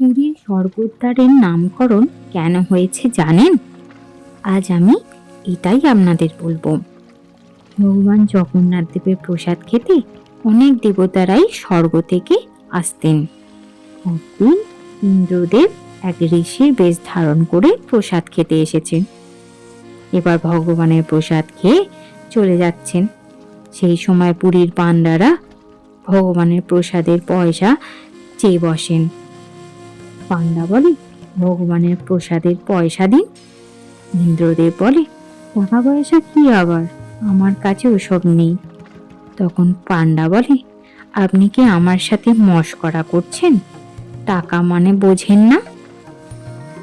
পুরীর স্বর্গদ্বারের নামকরণ কেন হয়েছে জানেন? আজ আমি এটাই আপনাদের বলবো। ভগবান জগন্নাথ দেবের প্রসাদ খেতে অনেক দেবতারাই স্বর্গ থেকে আসতেন। একদিন ইন্দ্রদেব এক ঋষির বেশ ধারণ করে প্রসাদ খেতে এসেছেন। এবার ভগবানের প্রসাদ খেয়ে চলে যাচ্ছেন। সেই সময় পুরীর পান্ডারা ভগবানের প্রসাদের পয়সা চেয়ে বসেন। পান্ডা বলে, ভগবানের প্রসাদের পয়সা দিন। ইন্দ্রদেব বলে, টাকা পয়সা কি আবার, আমার কাছে ওসব নেই। তখন পান্ডা বলে, আপনি কি আমার সাথে মশকরা করছেন? টাকা মানে বোঝেন না?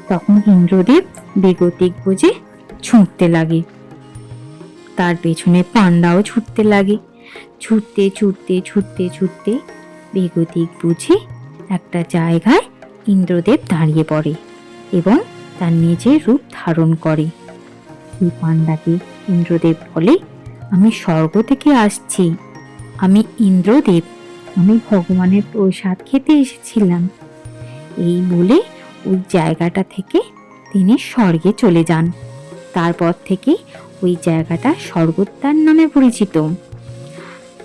তখন ইন্দ্রদেব বেগতিক বুঝে ছুটতে লাগে। তার পেছনে পান্ডাও ছুটতে লাগে। ছুটতে ছুটতে ছুটতে ছুটতে বেগতিক বুঝে একটা জায়গায় ইন্দ্রদেব দাঁড়িয়ে পড়ে এবং তার নিজের রূপ ধারণ করে। সেই পান্ডাকে ইন্দ্রদেব বলে, আমি স্বর্গ থেকে আসছি, আমি ইন্দ্রদেব, আমি ভগবানের প্রসাদ খেতে এসেছিলাম। এই বলে ওই জায়গাটা থেকে তিনি স্বর্গে চলে যান। তারপর থেকে ওই জায়গাটা স্বর্গদ্বার নামে পরিচিত।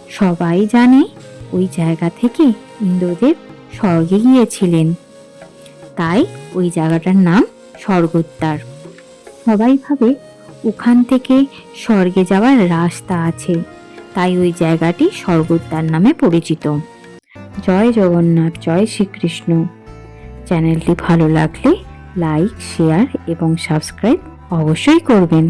সবাই জানে ওই জায়গা থেকে ইন্দ্রদেব স্বর্গে গিয়েছিলেন, তাই ওই জায়গাটার নাম স্বর্গদ্বার। সবাই ভাবে ওখান থেকে স্বর্গে যাওয়ার রাস্তা আছে, তাই ওই জায়গাটি স্বর্গদ্বার নামে পরিচিত। জয় জগন্নাথ, জয় শ্রীকৃষ্ণ। চ্যানেলটি ভালো লাগলে লাইক, শেয়ার এবং সাবস্ক্রাইব অবশ্যই করবেন।